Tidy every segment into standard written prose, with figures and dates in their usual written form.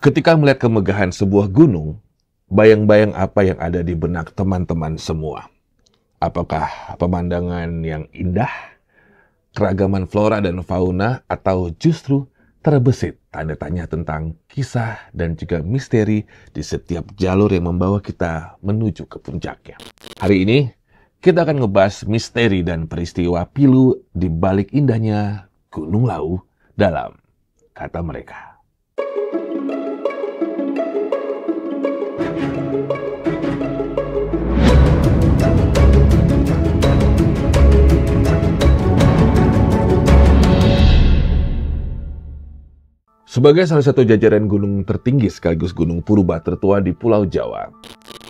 Ketika melihat kemegahan sebuah gunung, bayang-bayang apa yang ada di benak teman-teman semua? Apakah pemandangan yang indah, keragaman flora dan fauna, atau justru terbesit tanda tanya tentang kisah dan juga misteri di setiap jalur yang membawa kita menuju ke puncaknya? Hari ini, kita akan ngebahas misteri dan peristiwa pilu di balik indahnya Gunung Lawu dalam Kata Mereka. Sebagai salah satu jajaran gunung tertinggi sekaligus gunung purba tertua di Pulau Jawa,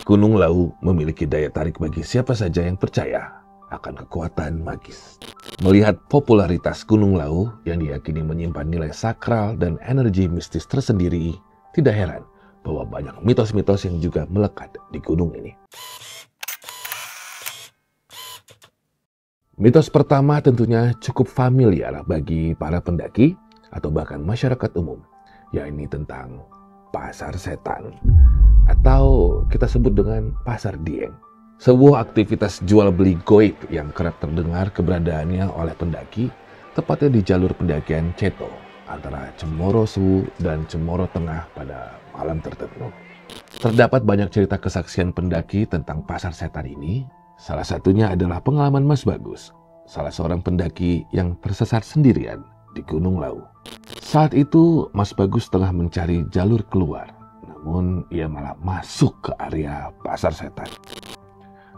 Gunung Lawu memiliki daya tarik bagi siapa saja yang percaya akan kekuatan magis. Melihat popularitas Gunung Lawu yang diyakini menyimpan nilai sakral dan energi mistis tersendiri, tidak heran bahwa banyak mitos-mitos yang juga melekat di gunung ini. Mitos pertama tentunya cukup familiar bagi para pendaki atau bahkan masyarakat umum, yakni tentang pasar setan atau kita sebut dengan pasar Dieng. Sebuah aktivitas jual beli goib yang kerap terdengar keberadaannya oleh pendaki, tepatnya di jalur pendakian Ceto antara Cemoro Suwu dan Cemoro Tengah pada malam tertentu. Terdapat banyak cerita kesaksian pendaki tentang pasar setan ini. Salah satunya adalah pengalaman Mas Bagus, salah seorang pendaki yang tersesat sendirian di Gunung Lawu. Saat itu Mas Bagus tengah mencari jalur keluar, namun ia malah masuk ke area pasar setan.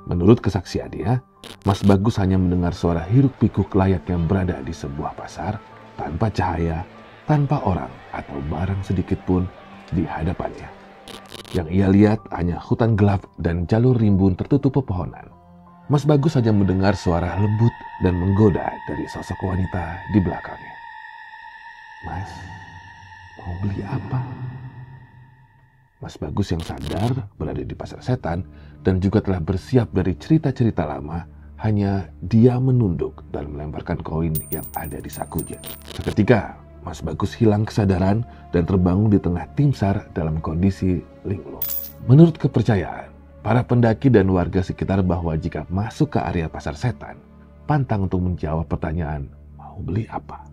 Menurut kesaksiannya, Mas Bagus hanya mendengar suara hiruk-pikuk layaknya berada di sebuah pasar, tanpa cahaya, tanpa orang atau barang sedikit pun di hadapannya. Yang ia lihat hanya hutan gelap dan jalur rimbun tertutup pepohonan. Mas Bagus hanya mendengar suara lembut dan menggoda dari sosok wanita di belakangnya. "Mas, mau beli apa?" Mas Bagus yang sadar berada di pasar setan dan juga telah bersiap dari cerita-cerita lama, hanya dia menunduk dan melemparkan koin yang ada di sakunya. Seketika, Mas Bagus hilang kesadaran dan terbangun di tengah tim SAR dalam kondisi linglung. Menurut kepercayaan, para pendaki dan warga sekitar bahwa jika masuk ke area pasar setan, pantang untuk menjawab pertanyaan, "Mau beli apa?"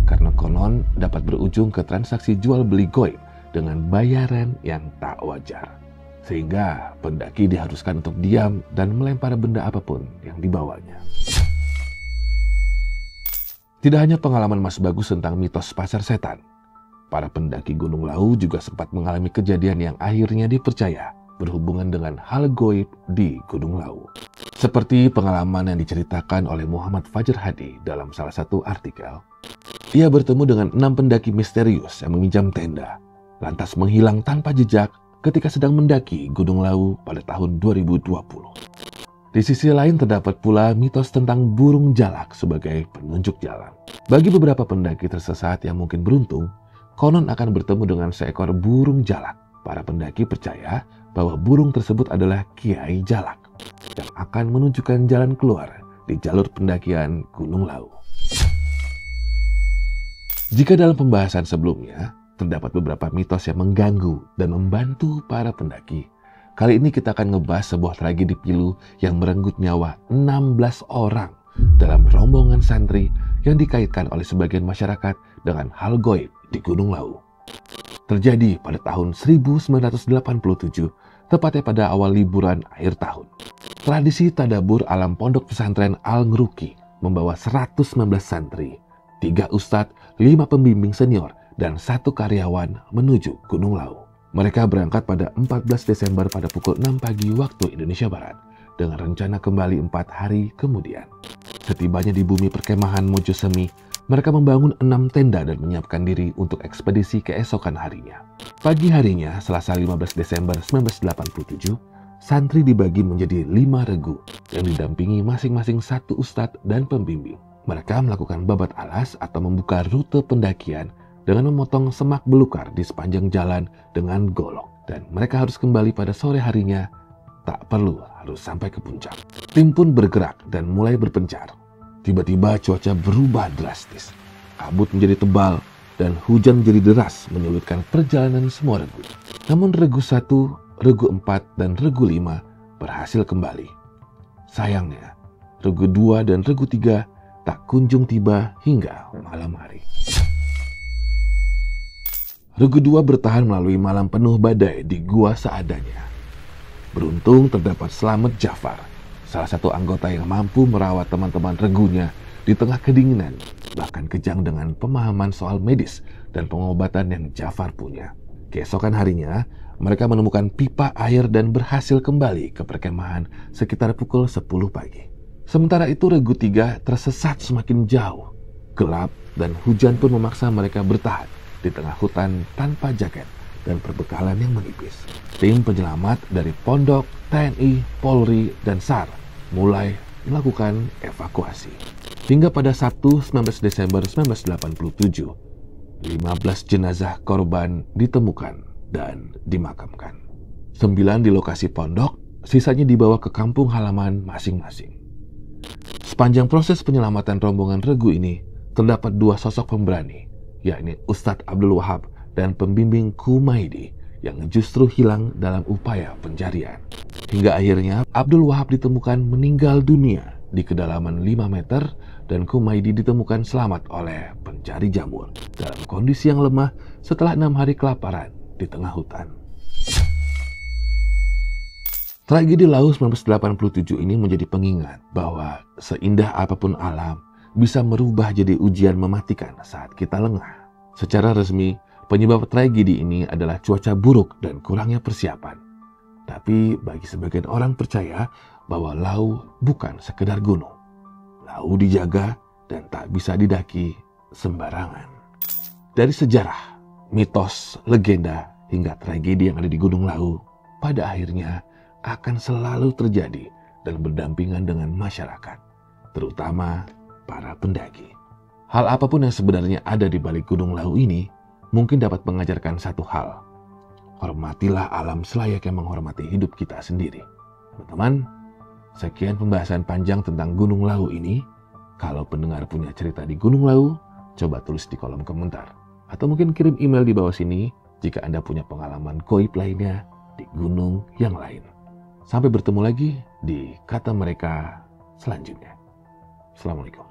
Karena konon dapat berujung ke transaksi jual beli goib dengan bayaran yang tak wajar. Sehingga pendaki diharuskan untuk diam dan melempar benda apapun yang dibawanya. Tidak hanya pengalaman Mas Bagus tentang mitos pasar setan, para pendaki Gunung Lawu juga sempat mengalami kejadian yang akhirnya dipercaya berhubungan dengan hal goib di Gunung Lawu. Seperti pengalaman yang diceritakan oleh Muhammad Fajar Hadi dalam salah satu artikel. Ia bertemu dengan 6 pendaki misterius yang meminjam tenda, lantas menghilang tanpa jejak ketika sedang mendaki Gunung Lawu pada tahun 2020. Di sisi lain terdapat pula mitos tentang burung jalak sebagai penunjuk jalan. Bagi beberapa pendaki tersesat yang mungkin beruntung, konon akan bertemu dengan seekor burung jalak. Para pendaki percaya bahwa burung tersebut adalah Kiai Jalak yang akan menunjukkan jalan keluar di jalur pendakian Gunung Lawu. Jika dalam pembahasan sebelumnya terdapat beberapa mitos yang mengganggu dan membantu para pendaki, kali ini kita akan ngebahas sebuah tragedi pilu yang merenggut nyawa 16 orang dalam rombongan santri yang dikaitkan oleh sebagian masyarakat dengan hal goib di Gunung Lawu. Terjadi pada tahun 1987, tepatnya pada awal liburan akhir tahun. Tradisi tadabur alam pondok pesantren Al-Ngruki membawa 119 santri, 3 ustadz, 5 pembimbing senior, dan 1 karyawan menuju Gunung Lawu. Mereka berangkat pada 14 Desember pada pukul 6 pagi waktu Indonesia Barat, dengan rencana kembali 4 hari kemudian. Setibanya di bumi perkemahan Mojosemi, mereka membangun 6 tenda dan menyiapkan diri untuk ekspedisi keesokan harinya. Pagi harinya, Selasa 15 Desember 1987, santri dibagi menjadi 5 regu yang didampingi masing-masing 1 ustadz dan pembimbing. Mereka melakukan babat alas atau membuka rute pendakian dengan memotong semak belukar di sepanjang jalan dengan golok. Dan mereka harus kembali pada sore harinya, tak perlu harus sampai ke puncak. Tim pun bergerak dan mulai berpencar. Tiba-tiba cuaca berubah drastis. Kabut menjadi tebal dan hujan menjadi deras menyulitkan perjalanan semua regu. Namun regu 1, regu 4, dan regu 5 berhasil kembali. Sayangnya, regu 2 dan regu 3 tak kunjung tiba hingga malam hari. Regu 2 bertahan melalui malam penuh badai di gua seadanya. Beruntung terdapat Slamet Jafar, salah satu anggota yang mampu merawat teman-teman regunya di tengah kedinginan, bahkan kejang dengan pemahaman soal medis dan pengobatan yang Jafar punya. Keesokan harinya, mereka menemukan pipa air dan berhasil kembali ke perkemahan sekitar pukul 10 pagi. Sementara itu regu 3 tersesat semakin jauh. Gelap dan hujan pun memaksa mereka bertahan di tengah hutan tanpa jaket dan perbekalan yang menipis. Tim penyelamat dari Pondok, TNI, Polri, dan SAR mulai melakukan evakuasi. Hingga pada Sabtu 19 Desember 1987, 15 jenazah korban ditemukan dan dimakamkan. 9 di lokasi pondok, sisanya dibawa ke kampung halaman masing-masing. Sepanjang proses penyelamatan rombongan regu ini, terdapat 2 sosok pemberani, yakni Ustadz Abdul Wahab dan pembimbing Kumaidi yang justru hilang dalam upaya pencarian. Hingga akhirnya Abdul Wahab ditemukan meninggal dunia di kedalaman 5 meter dan Kumaidi ditemukan selamat oleh pencari jamur dalam kondisi yang lemah setelah 6 hari kelaparan di tengah hutan. Tragedi Laut 1987 ini menjadi pengingat bahwa seindah apapun alam bisa merubah jadi ujian mematikan saat kita lengah. Secara resmi, penyebab tragedi ini adalah cuaca buruk dan kurangnya persiapan. Tapi bagi sebagian orang percaya bahwa Lau bukan sekedar gunung. Lau dijaga dan tak bisa didaki sembarangan. Dari sejarah, mitos, legenda, hingga tragedi yang ada di Gunung Lau, pada akhirnya akan selalu terjadi dan berdampingan dengan masyarakat, terutama para pendaki. Hal apapun yang sebenarnya ada di balik Gunung Lau ini mungkin dapat mengajarkan satu hal. Hormatilah alam selayaknya menghormati hidup kita sendiri. Teman-teman, sekian pembahasan panjang tentang Gunung Lau ini. Kalau pendengar punya cerita di Gunung Lau, coba tulis di kolom komentar. Atau mungkin kirim email di bawah sini jika Anda punya pengalaman goib lainnya di gunung yang lain. Sampai bertemu lagi di Kata Mereka selanjutnya. Assalamualaikum.